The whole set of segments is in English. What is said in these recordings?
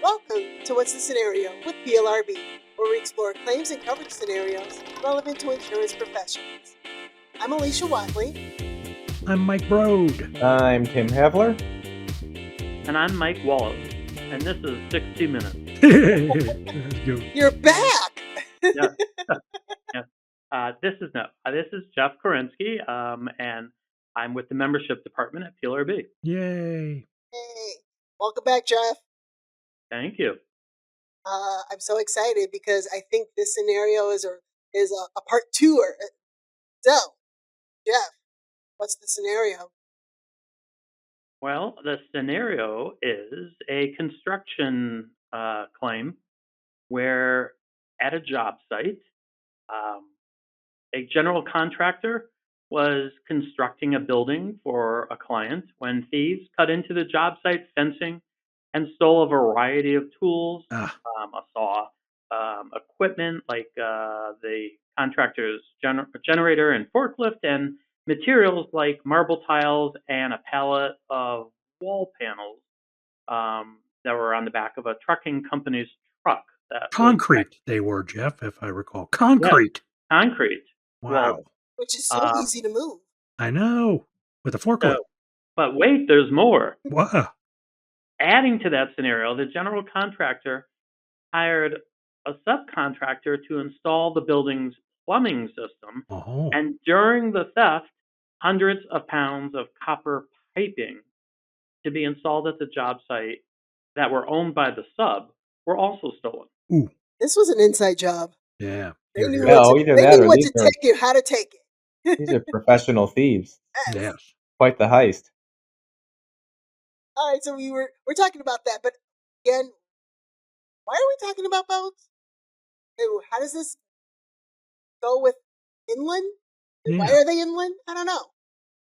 Welcome to What's the Scenario with PLRB, where we explore claims and coverage scenarios relevant to insurance professionals. I'm Alissha Watley. I'm Mike Broad. I'm Tim Havler. And I'm Mike Wallace, and this is 60 Minutes. Let's go. You're back! Yeah. This is Jeff Korinsky, and I'm with the membership department at PLRB. Yay. Hey, welcome back, Jeff. Thank you. I'm so excited because I think this scenario is a part two. So, Jeff, what's the scenario? Well, the scenario is a construction claim where at a job site, a general contractor was constructing a building for a client when thieves cut into the job site fencing and stole a variety of tools, a saw, equipment like the contractor's generator and forklift, and materials like marble tiles and a pallet of wall panels that were on the back of a trucking company's truck. Concrete, they were, Jeff, if I recall. Concrete. Yeah, concrete. Wow. Well, which is so easy to move. I know. With a forklift. But wait, there's more. Wow. Adding to that scenario, the general contractor hired a subcontractor to install the building's plumbing system. Oh. And during the theft, hundreds of pounds of copper piping to be installed at the job site that were owned by the sub were also stolen. Ooh. This was an inside job. Yeah. They knew Well, what either to that or take it, how to take it. these are professional thieves. Yes. Quite the heist. All right, so we're talking about that, but again, why are we talking about boats? How does this go with inland? Yeah. Why are they inland? I don't know.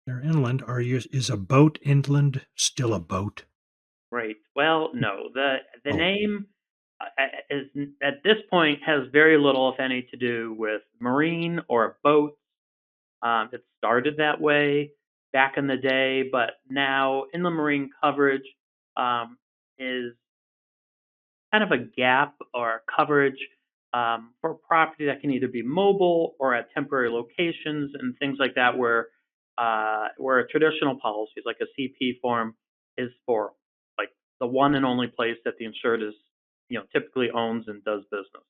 They're inland. Is a boat inland still a boat? Right. Well, no. The name is at this point has very little, if any, to do with marine or boats. It started that way back in the day, but now inland marine coverage is kind of a gap or coverage for property that can either be mobile or at temporary locations and things like that, where traditional policies like a CP form is for like the one and only place that the insured is, typically owns and does business.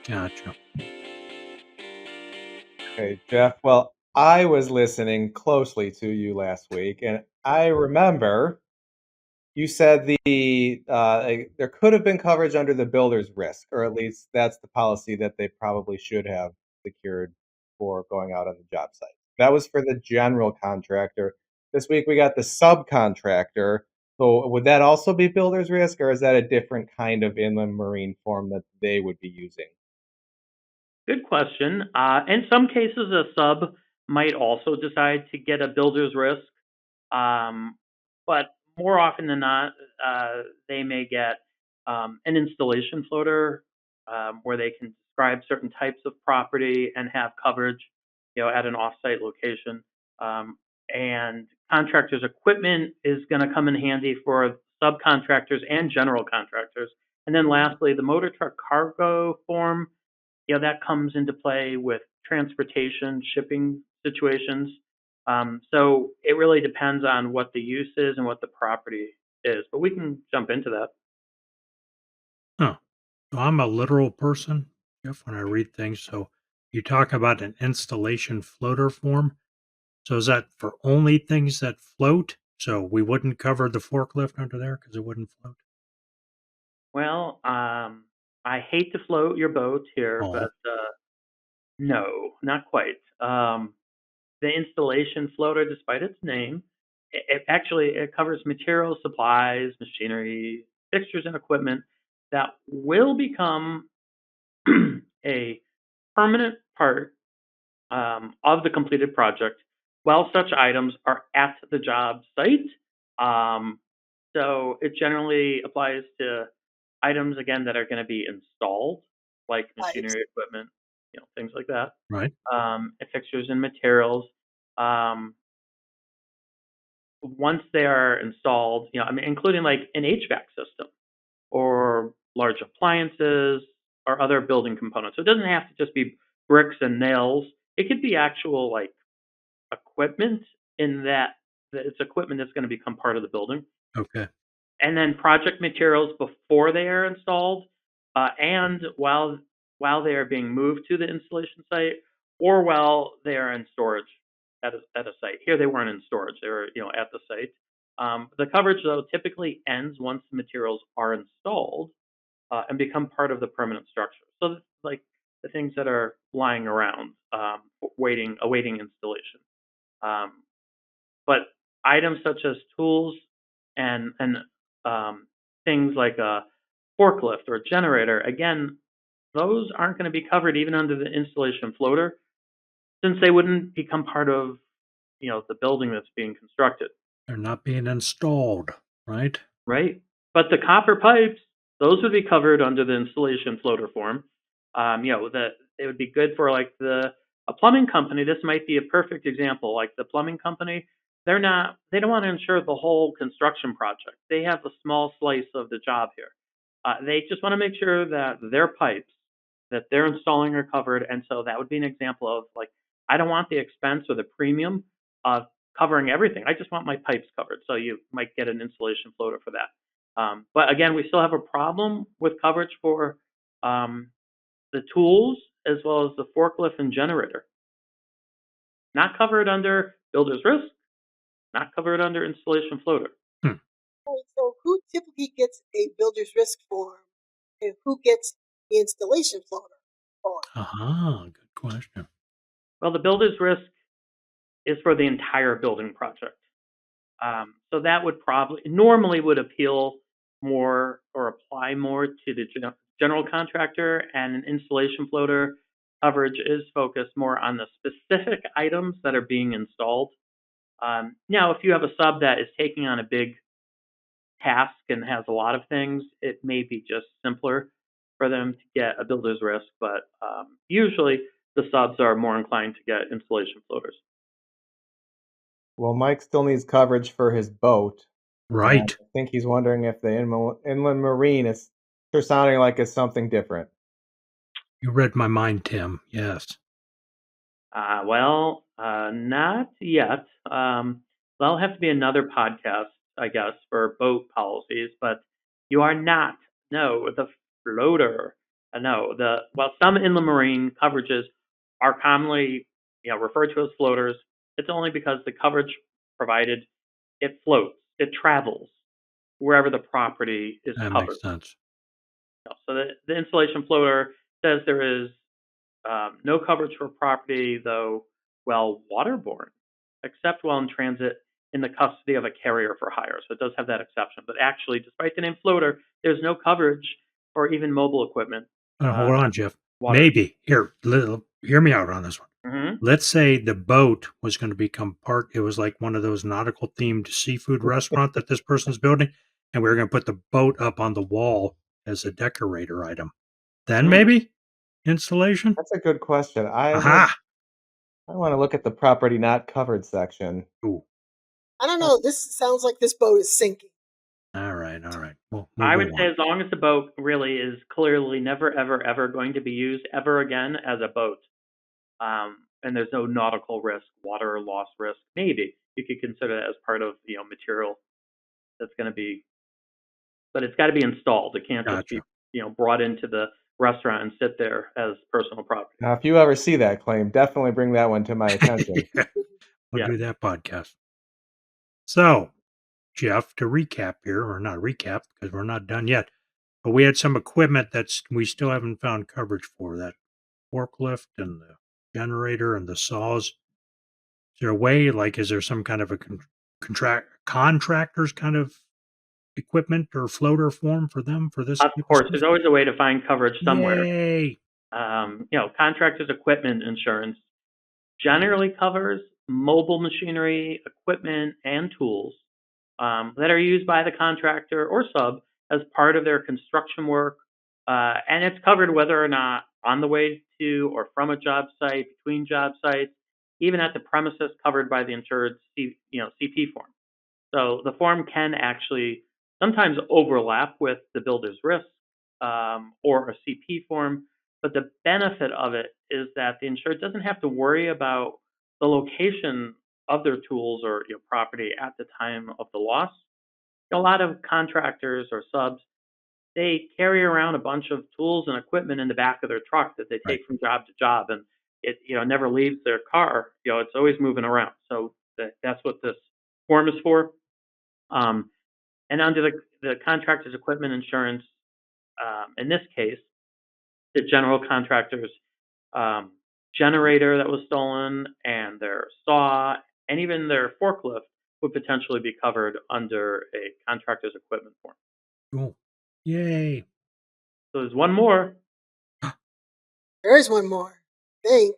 Gotcha. Okay, Jeff. Well, I was listening closely to you last week, and I remember you said there could have been coverage under the builder's risk, or at least that's the policy that they probably should have secured for going out on the job site. That was for the general contractor. This week we got the subcontractor. So would that also be builder's risk, or is that a different kind of inland marine form that they would be using? Good question. In some cases, a sub might also decide to get a builder's risk, but more often than not, they may get an installation floater where they can describe certain types of property and have coverage, at an offsite location. And contractors' equipment is going to come in handy for subcontractors and general contractors. And then lastly, the motor truck cargo form, that comes into play with transportation, shipping situations. So it really depends on what the use is and what the property is, but we can jump into that. Huh. So I'm a literal person, Jeff, when I read things. So you talk about an installation floater form. So is that for only things that float? So we wouldn't cover the forklift under there because it wouldn't float? Well, I hate to float your boat here, but no, not quite. The installation floater, despite its name, it covers materials, supplies, machinery, fixtures, and equipment that will become a permanent part of the completed project while such items are at the job site. So it generally applies to items, again, that are going to be installed, like machinery, equipment, things like that. Right. And fixtures and materials. Once they are installed, including like an HVAC system or large appliances, or other building components. So it doesn't have to just be bricks and nails. It could be actual like equipment in that it's equipment that's going to become part of the building. Okay. And then project materials before they are installed, and while they are being moved to the installation site, or while they are in storage at a site. Here they weren't in storage; they were at the site. The coverage though typically ends once the materials are installed and become part of the permanent structure. So like the things that are lying around, awaiting installation. Um, but items such as tools and things like a forklift or a generator, again, those aren't going to be covered even under the installation floater, since they wouldn't become part of the building that's being constructed. They're not being installed, right? Right. But the copper pipes, those would be covered under the installation floater form. That it would be good for like a plumbing company. This might be a perfect example. Like the plumbing company, they don't want to insure the whole construction project. They have a small slice of the job here. They just want to make sure that their pipes that they're installing are covered. And so that would be an example of like, I don't want the expense or the premium of covering everything. I just want my pipes covered. So you might get an installation floater for that. But again, we still have a problem with coverage for the tools as well as the forklift and generator. Not covered under builder's risk, not covered under installation floater. So who typically gets a builder's risk form and who gets the installation floater form? Good question. Well, the builder's risk is for the entire building project. So that would normally would appeal more or apply more to the general contractor, and an installation floater coverage is focused more on the specific items that are being installed. Now, if you have a sub that is taking on a big task and has a lot of things, it may be just simpler for them to get a builder's risk, but usually the subs are more inclined to get installation floaters. Well, Mike still needs coverage for his boat. Right. I think he's wondering if the inland marine is sure sounding like it's something different. You read my mind, Tim. Yes. Not yet. That'll have to be another podcast, I guess, for boat policies. But you are not. No, the floater. No, some inland marine coverages are commonly, referred to as floaters. It's only because the coverage provided, it floats, it travels wherever the property is That covered. makes sense. So the installation floater says there is no coverage for property, though, waterborne, except while in transit in the custody of a carrier for hire. So it does have that exception. But actually, despite the name floater, there's no coverage for even mobile equipment. Hold on, Jeff. Water. Maybe. Here, hear me out on this one. Mm-hmm. Let's say the boat was going to become it was like one of those nautical themed seafood restaurant that this person's building, and we were going to put the boat up on the wall as a decorator item. Then maybe installation? That's a good question. Aha! I want to look at the property not covered section. Ooh. I don't know. This sounds like this boat is sinking. All right. Well, I would say as long as the boat really is clearly never, ever, ever going to be used ever again as a boat, and there's no nautical risk, water loss risk, maybe you could consider that as part of material that's going to be, but it's got to be installed. It can't just be brought into the restaurant and sit there as personal property. Now, if you ever see that claim, definitely bring that one to my attention. We'll do that podcast. So, Jeff, to recap here, or not recap because we're not done yet, but we had some equipment that we still haven't found coverage for, that forklift and the generator and the saws. Is there a way, like, is there some kind of a contractors kind of equipment or floater form for them for this? Of course, there's always a way to find coverage somewhere. Yay. Contractors equipment insurance generally covers mobile machinery, equipment, and tools that are used by the contractor or sub as part of their construction work. And it's covered whether or not on the way to or from a job site, between job sites, even at the premises covered by the insured CP form. So the form can actually sometimes overlap with the builder's risk, or a CP form. But the benefit of it is that the insured doesn't have to worry about the location of their tools or property at the time of the loss. A lot of contractors or subs, they carry around a bunch of tools and equipment in the back of their truck that they Right. take from job to job, and it never leaves their car. It's always moving around. So that's what this form is for. Um, and under the contractor's equipment insurance, in this case, the general contractor's um, generator that was stolen and their saw and even their forklift would potentially be covered under a contractor's equipment form. Cool. Yay. So there's one more. There is one more, I think.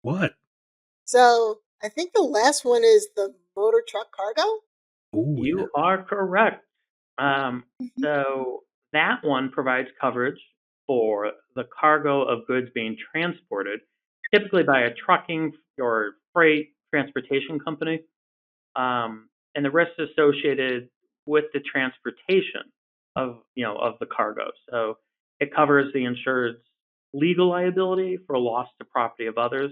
What? So I think the last one is the motor truck cargo. Oh, yeah. You are correct. So that one provides coverage for the cargo of goods being transported, typically by a trucking or freight transportation company, and the risks associated with the transportation of the cargo. So it covers the insured's legal liability for loss to property of others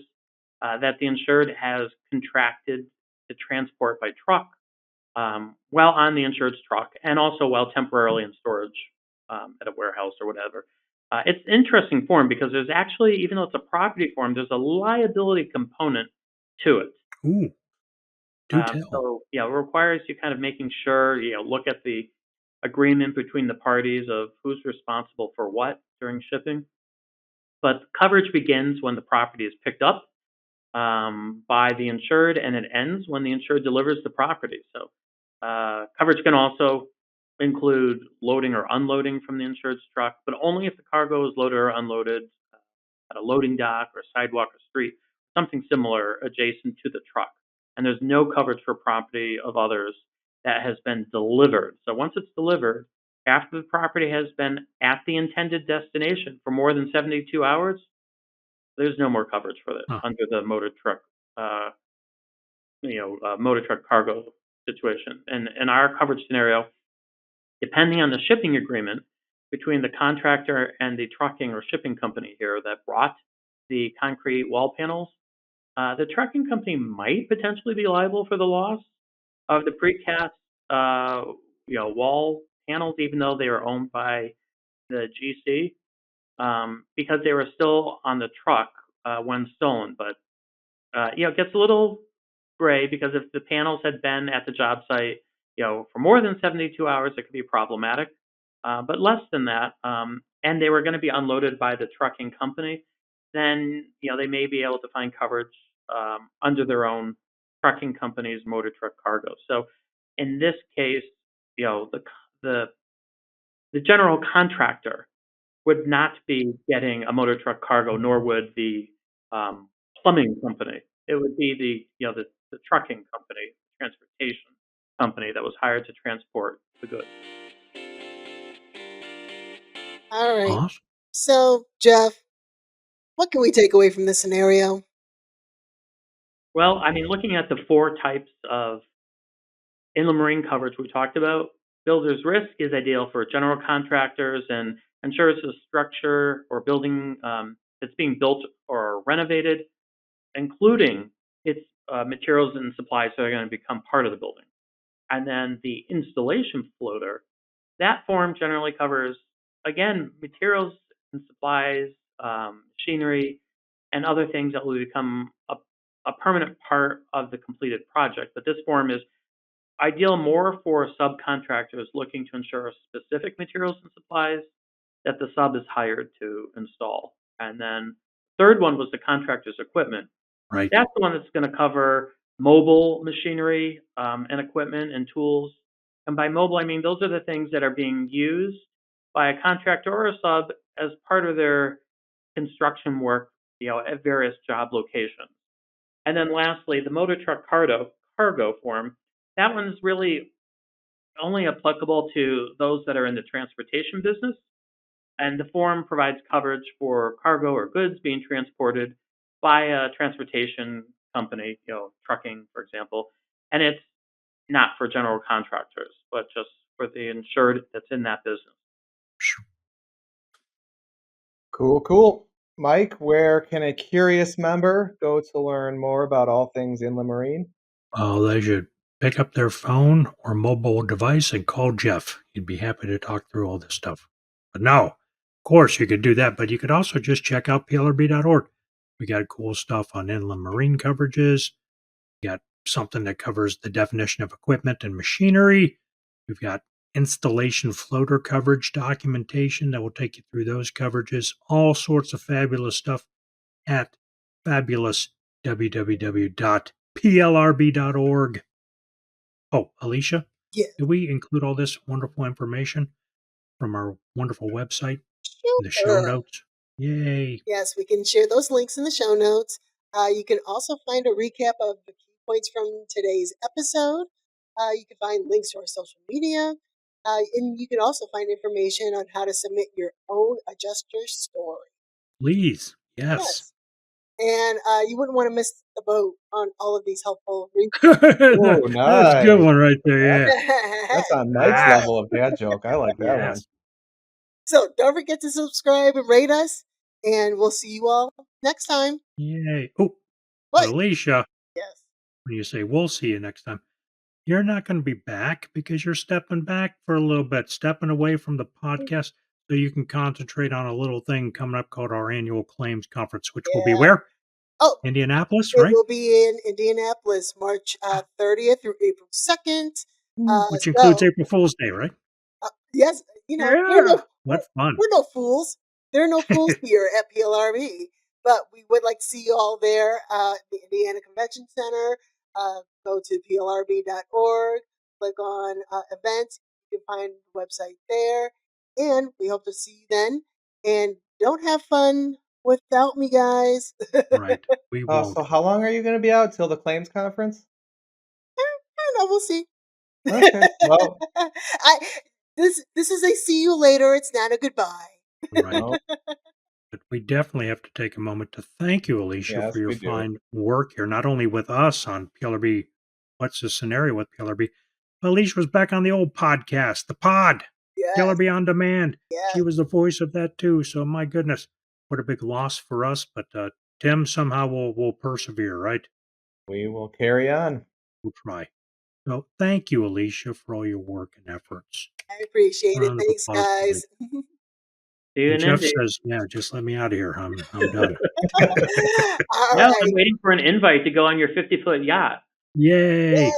that the insured has contracted to transport by truck while on the insured's truck, and also while temporarily in storage at a warehouse or whatever. It's an interesting form because there's actually, even though it's a property form, there's a liability component to it. Ooh. Do tell. So it requires you kind of making sure look at the agreement between the parties of who's responsible for what during shipping. But coverage begins when the property is picked up by the insured, and it ends when the insured delivers the property. So coverage can also include loading or unloading from the insured's truck, but only if the cargo is loaded or unloaded at a loading dock or sidewalk or street, something similar adjacent to the truck. And there's no coverage for property of others that has been delivered. So once it's delivered, after the property has been at the intended destination for more than 72 hours, there's no more coverage for this Huh. under the motor truck, motor truck cargo situation. And in our coverage scenario, depending on the shipping agreement between the contractor and the trucking or shipping company here that brought the concrete wall panels, the trucking company might potentially be liable for the loss of the precast, wall panels, even though they are owned by the GC, because they were still on the truck when stolen. But it gets a little gray because if the panels had been at the job site, for more than 72 hours, it could be problematic. But less than that, and they were going to be unloaded by the trucking company, then they may be able to find coverage under their own trucking company's motor truck cargo. So in this case, the the general contractor would not be getting a motor truck cargo, nor would the plumbing company. It would be the trucking company, transportation company that was hired to transport the goods. All right. Awesome. So, Jeff, what can we take away from this scenario? Well, I mean, looking at the four types of inland marine coverage we talked about, builder's risk is ideal for general contractors and ensures the structure or building that's being built or renovated, including its materials and supplies that are going to become part of the building. And then the installation floater, that form generally covers, again, materials and supplies, machinery, and other things that will become a permanent part of the completed project. But this form is ideal more for subcontractors looking to ensure specific materials and supplies that the sub is hired to install. And then third one was the contractor's equipment. Right. That's the one that's going to cover mobile machinery and equipment and tools. And by mobile, I mean those are the things that are being used by a contractor or a sub as part of their construction work, at various job locations. And then lastly, the motor truck cargo form. That one's really only applicable to those that are in the transportation business. And the form provides coverage for cargo or goods being transported by a transportation company, trucking, for example. And it's not for general contractors, but just for the insured that's in that business. Cool. Mike, where can a curious member go to learn more about all things inland marine? Oh, they should pick up their phone or mobile device and call Jeff. He'd be happy to talk through all this stuff. But no, of course you could do that, but you could also just check out PLRB.org. We got cool stuff on inland marine coverages. We got something that covers the definition of equipment and machinery. We've got installation floater coverage documentation that will take you through those coverages. All sorts of fabulous stuff at fabulous www.plrb.org. Oh, Alissha, Yeah. did we include all this wonderful information from our wonderful website in the show Sure. notes? Yay. Yes, we can share those links in the show notes. You can also find a recap of the key points from today's episode. You can find links to our social media. And you can also find information on how to submit your own adjuster story. Please. Yes. And you wouldn't want to miss the boat on all of these helpful That's Oh, a nice. good one right there. Yeah. That's on Mike's Ah. level of dad joke. I like that one. Yes. So don't forget to subscribe and rate us. And we'll see you all next time. Yay. Oh, What? Alissha, Yes. when you say we'll see you next time, you're not going to be back because you're stepping back for a little bit, stepping away from the podcast so you can concentrate on a little thing coming up called our annual claims conference, which will be Yeah. where? Oh, Indianapolis, it right? will be in Indianapolis, March 30th through April 2nd. Which includes So, April Fool's Day, right? yes, you know, Yeah. What fun. we're no fools. There are no fools here at PLRB, but we would like to see you all there at the Indiana Convention Center. Go to plrb.org, click on events. You can find the website there, and we hope to see you then. And don't have fun without me, guys. Right. We won't. So how long are you going to be out till the claims conference? I don't know. We'll see. Okay. Well, This is a see you later. It's not a goodbye. Right. no. But we definitely have to take a moment to thank you, Alissha, Yes, for your we do. fine work here, not only with us on PLRB, What's the Scenario with PLRB, but Alissha was back on the old podcast, The Pod, Yes, PLRB On Demand. yes. She was the voice of that too. So my goodness, what a big loss for us. But Tim somehow will persevere, right? We will carry on. We'll try. So thank you, Alissha, for all your work and efforts. I appreciate it. Round of Thanks, applause for guys. See you And in Jeff Indy. says, "Yeah, just let me out of here. I'm done." All No, right. I'm waiting for an invite to go on your 50-foot yacht. Yay! Yay.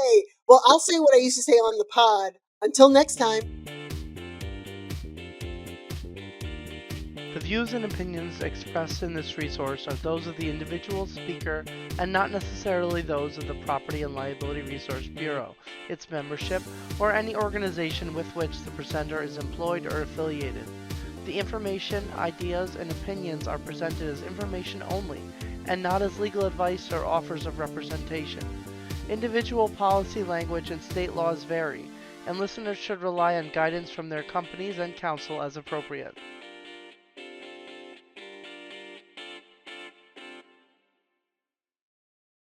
Well, I'll say what I used to say on the pod. Until next time. The views and opinions expressed in this resource are those of the individual speaker and not necessarily those of the Property and Liability Resource Bureau, its membership, or any organization with which the presenter is employed or affiliated. The information, ideas, and opinions are presented as information only and not as legal advice or offers of representation. Individual policy language and state laws vary, and listeners should rely on guidance from their companies and counsel as appropriate.